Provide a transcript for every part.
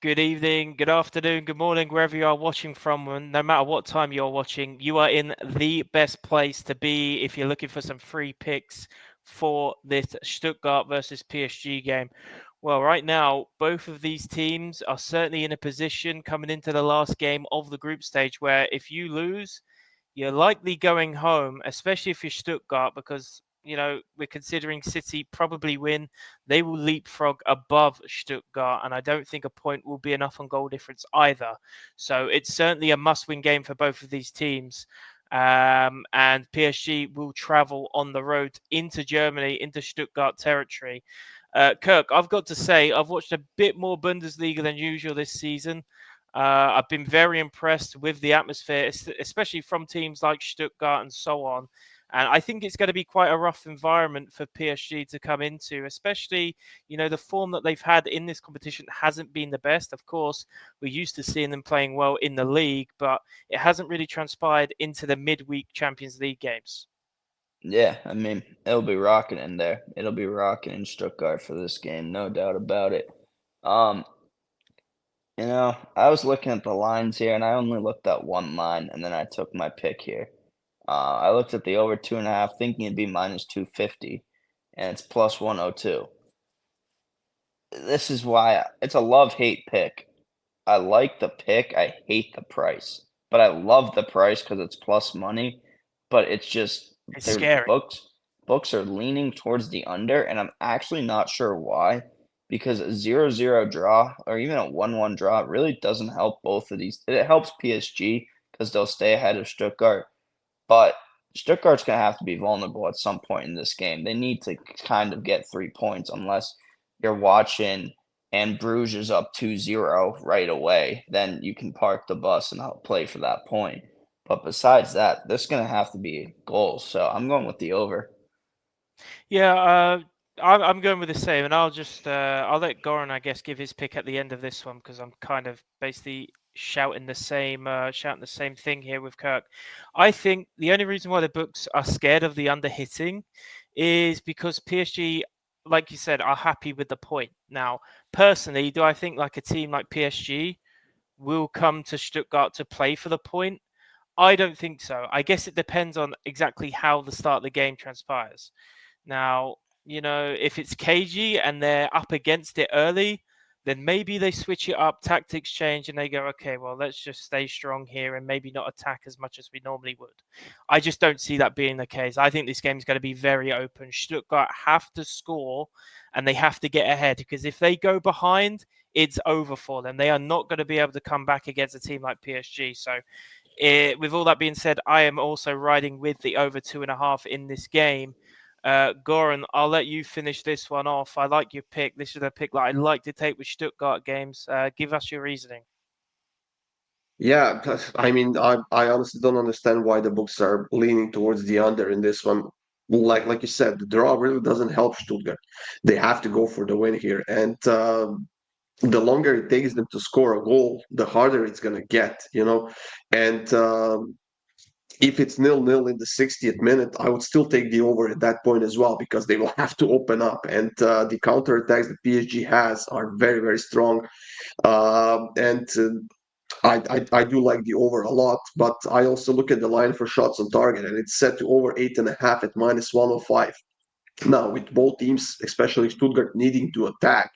Good evening, good afternoon, good morning, wherever you are watching from, and no matter what time you're watching, you are in the best place to be if you're looking for some free picks for this Stuttgart versus PSG game. Well, right now, both of these teams are certainly in a position coming into the last game of the group stage where if you lose, you're likely going home, especially if you're Stuttgart, because we're considering City probably win. They will leapfrog above Stuttgart, and I don't think a point will be enough on goal difference either. So it's certainly a must-win game for both of these teams. And PSG will travel on the road into Germany, into Stuttgart territory. Kirk, I've got to say, I've watched a bit more Bundesliga than usual this season. I've been very impressed with the atmosphere, especially from teams like Stuttgart and so on. And I think it's going to be quite a rough environment for PSG to come into, especially, the form that they've had in this competition hasn't been the best. Of course, we're used to seeing them playing well in the league, but it hasn't really transpired into the midweek Champions League games. Yeah, I mean, it'll be rocking in there. It'll be rocking in Stuttgart for this game, no doubt about it. Um, I was looking at the lines here, and I only looked at one line, and then I took my pick here. I looked at the over 2.5, thinking it'd be minus 250, and it's plus 102. This is why it's a love-hate pick. I like the pick. I hate the price, but I love the price because it's plus money. But it's just It's their scary. books are leaning towards the under, and I'm actually not sure why. Because a 0-0 draw or even a 1-1 draw really doesn't help both of these. It helps PSG because they'll stay ahead of Stuttgart, but Stuttgart's gonna have to be vulnerable at some point in this game. They need to kind of get 3 points unless you're watching and Bruges is up 2-0 right away, then you can park the bus and I'll play for that point. But besides that, this is gonna have to be goals, so I'm going with the over. Yeah, I'm going with the same, and I'll let Goran, I guess, give his pick at the end of this one because I'm kind of basically shouting the same thing here with Kirk. I think the only reason why the books are scared of the under hitting is because PSG, like you said, are happy with the point. Now, personally, do I think like a team like PSG will come to Stuttgart to play for the point? I don't think so. I guess it depends on exactly how the start of the game transpires. Now, if it's cagey and they're up against it early, then maybe they switch it up, tactics change, and they go, okay, well, let's just stay strong here and maybe not attack as much as we normally would. I just don't see that being the case. I think this game is going to be very open. Stuttgart have to score and they have to get ahead because if they go behind, it's over for them. They are not going to be able to come back against a team like PSG. So, with all that being said, I am also riding with the over 2.5 in this game. Goran, I'll let you finish this one off. I like your pick. This is a pick that I like to take with Stuttgart games. Give us your reasoning. Yeah, I mean, I honestly don't understand why the books are leaning towards the under in this one. Like you said, the draw really doesn't help Stuttgart. They have to go for the win here, and the longer it takes them to score a goal, the harder it's gonna get, you know. And if it's 0-0 in the 60th minute, I would still take the over at that point as well because they will have to open up, and the counter attacks that PSG has are very very strong. And I do like the over a lot, but I also look at the line for shots on target, and it's set to over 8.5 at minus 105. Now, with both teams, especially Stuttgart, needing to attack,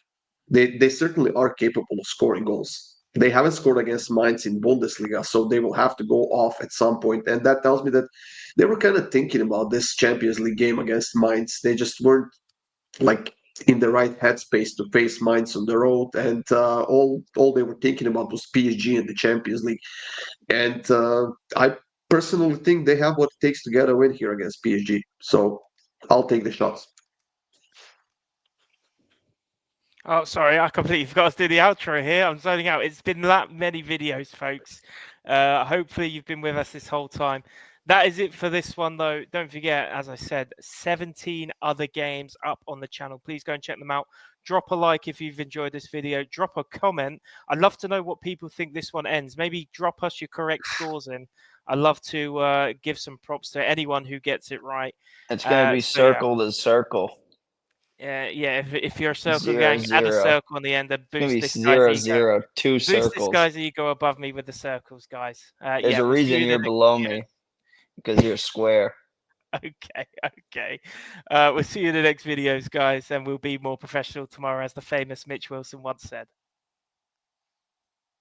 they certainly are capable of scoring goals. They haven't scored against Mainz in Bundesliga, so they will have to go off at some point, and that tells me that they were kind of thinking about this Champions League game against Mainz. They just weren't like in the right headspace to face Mainz on the road, and all they were thinking about was PSG and the Champions League. And I personally think they have what it takes to get a win here against PSG. So I'll take the shots. Oh, sorry, I completely forgot to do the outro here. I'm zoning out. It's been that many videos, folks. Hopefully, you've been with us this whole time. That is it for this one, though. Don't forget, as I said, 17 other games up on the channel. Please go and check them out. Drop a like if you've enjoyed this video. Drop a comment. I'd love to know what people think this one ends. Maybe drop us your correct scores in. I'd love to give some props to anyone who gets it right. It's gonna be So, yeah. circle to circle. Yeah. If you're a circle 0, gang, add a 0. circle on the end and It's gonna be boost this guy's 0, ego. 0, 2 Boost this circles. guy's ego above me with the circles, guys. There's Yeah, a we'll see reason you in you're the next below video. me because you're a square. Okay. We'll see you in the next videos, guys, and we'll be more professional tomorrow, as the famous Mitch Wilson once said.